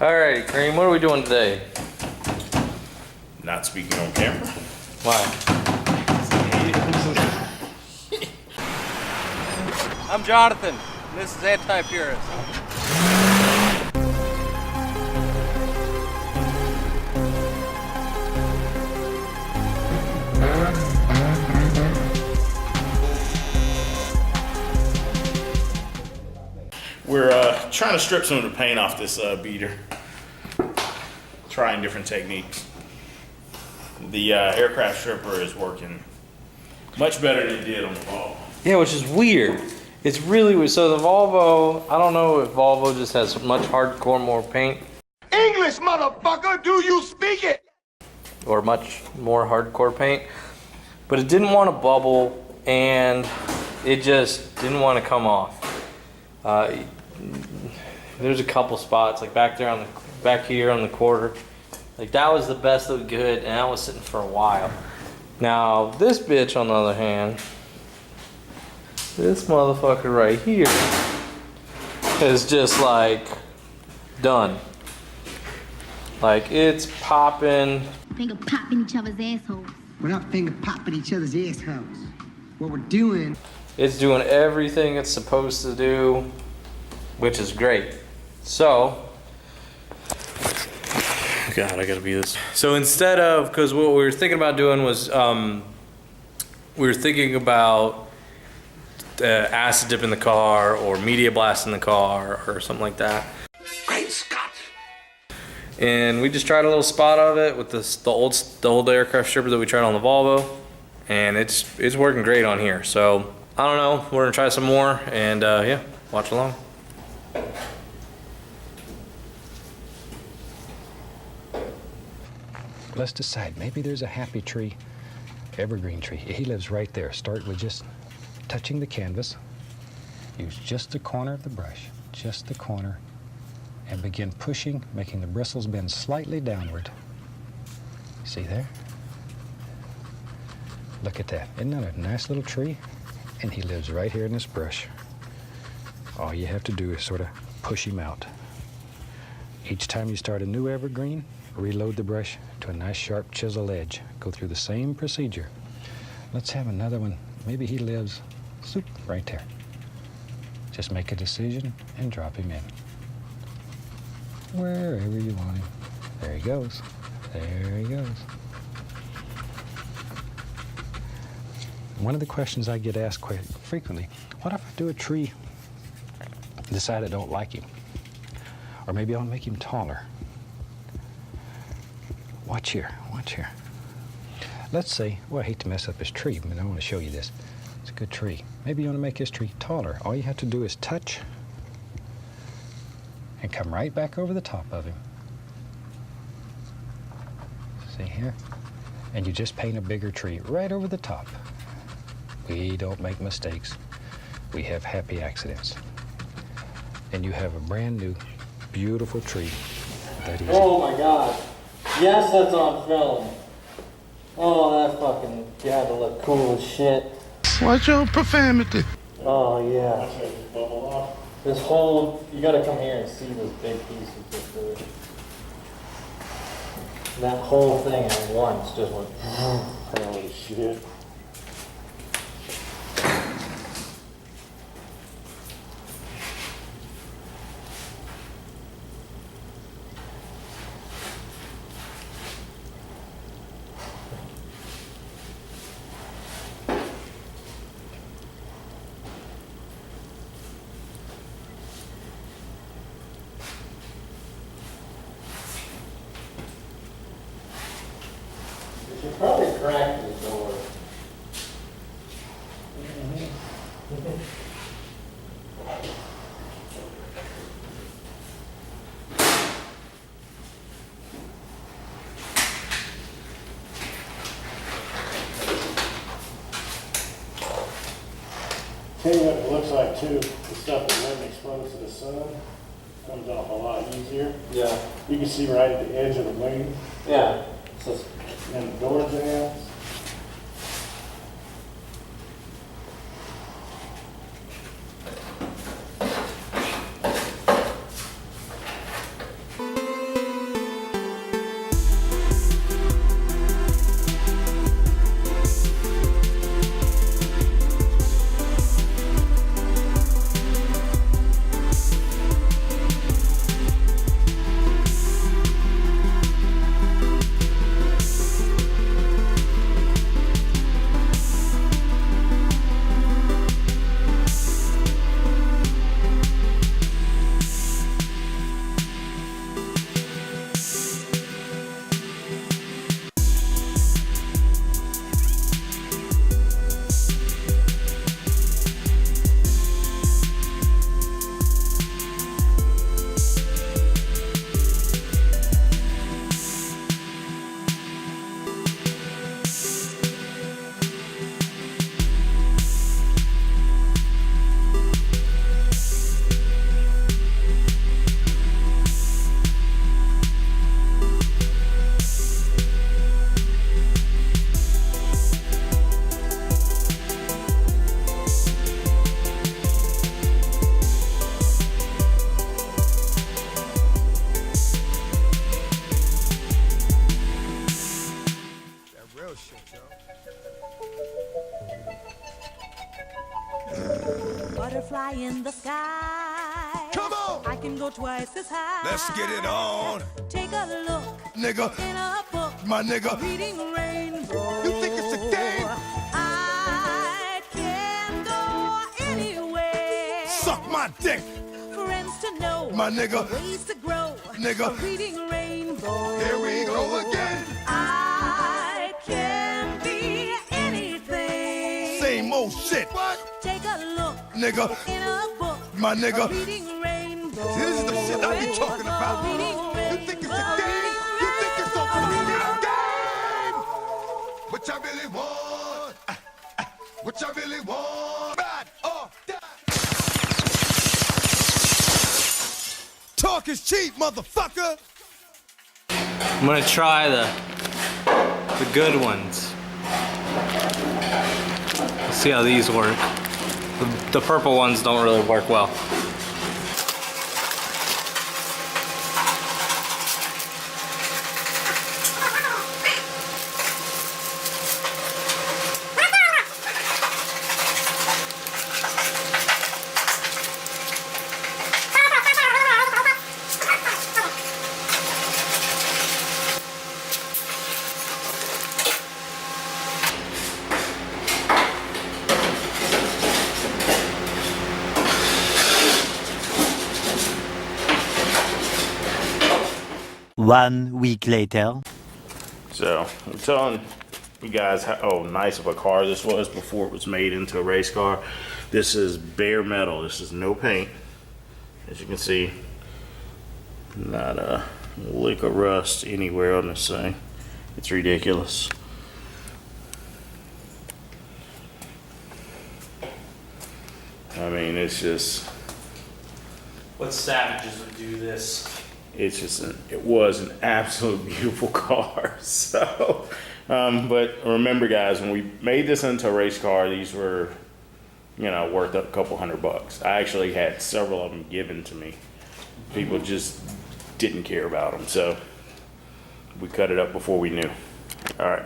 Alright, Cream, what are we doing today? Not speaking on camera. Why? I'm Jonathan, and this is Anti-Purist. We're trying to strip some of the paint off this beater. Trying different techniques. The aircraft stripper is working much better than it did on the Volvo. Yeah, which is weird. It's really weird. So the Volvo, I don't know if Volvo just has much hardcore more paint. English, motherfucker, do you speak it? Or much more hardcore paint. But it didn't want to bubble and it just didn't want to come off. There's a couple spots like back there back here on the quarter. Like that was the best that we could, and that was sitting for a while. Now this bitch on the other hand, this motherfucker right here is just like done. Like it's popping. Finger popping each other's assholes. We're not finger popping each other's assholes. What we're doing, It's doing everything it's supposed to do, which is great. So, God, I gotta be this. So instead of, because what we were thinking about doing was, we were thinking about acid dip in the car or media blast in the car or something like that. Great Scott! And we just tried a little spot of it with the old aircraft stripper that we tried on the Volvo, and it's working great on here. So I don't know, we're gonna try some more, and yeah, watch along. Let's decide. Maybe there's a happy tree, evergreen tree. He lives right there. Start with just touching the canvas. Use just the corner of the brush, just the corner, and begin pushing, making the bristles bend slightly downward. See there? Look at that. Isn't that a nice little tree? And he lives right here in this brush. All you have to do is sort of push him out. Each time you start a new evergreen, reload the brush to a nice sharp chisel edge. Go through the same procedure. Let's have another one. Maybe he lives right there. Just make a decision and drop him in. Wherever you want him. There he goes. There he goes. One of the questions I get asked quite frequently, what if I do a tree, decide I don't like him? Or maybe I want to make him taller. Watch here, watch here. Let's say, well, I hate to mess up his tree, but I want to show you this. It's a good tree. Maybe you want to make his tree taller. All you have to do is touch and come right back over the top of him. See here? And you just paint a bigger tree right over the top. We don't make mistakes. We have happy accidents. And you have a brand new, beautiful tree. That easy. Oh my God. Yes, that's on film. Oh, that fucking gotta look cool as shit. Watch your profanity. Oh yeah. This whole, you gotta come here and see this big piece of this food. That whole thing at once just went, holy shit. You should probably crack the door. Tell you what it looks like too, the stuff that wasn't exposed to the sun comes off a lot easier. Yeah. You can see right at the edge of the wing Yeah. So, and the door jambs. in the sky. Come on. I can go twice as high. Let's get it on. Take a look Nigga, in a book. my nigga. Reading rainbow. You think it's a game? I can go anywhere. Suck my dick, Friends to know. my nigga. Ways to grow. Nigga. Reading rainbow. Here we go again. I can be anything. Same old shit. What? Take a look Nigga, in a book. my nigga. Reading rainbow. This is the shit I be talking about. You think it's a game? You think it's a fucking game? What y'all really want? What y'all really want? Ride or die. Talk is cheap, motherfucker. I'm gonna try the good ones. Let's see how these work. The purple ones don't really work well. One week later. So I'm telling you guys how nice of a car this was before it was made into a race car. This is bare metal. This is no paint. As you can see, not a lick of rust anywhere on this thing. It's ridiculous. I mean, it's just. What savages would do this? It's just it was an absolute beautiful car. So, but remember, guys, when we made this into a race car, these were, worth a couple $100. I actually had several of them given to me. People just didn't care about them, so we cut it up before we knew. All right.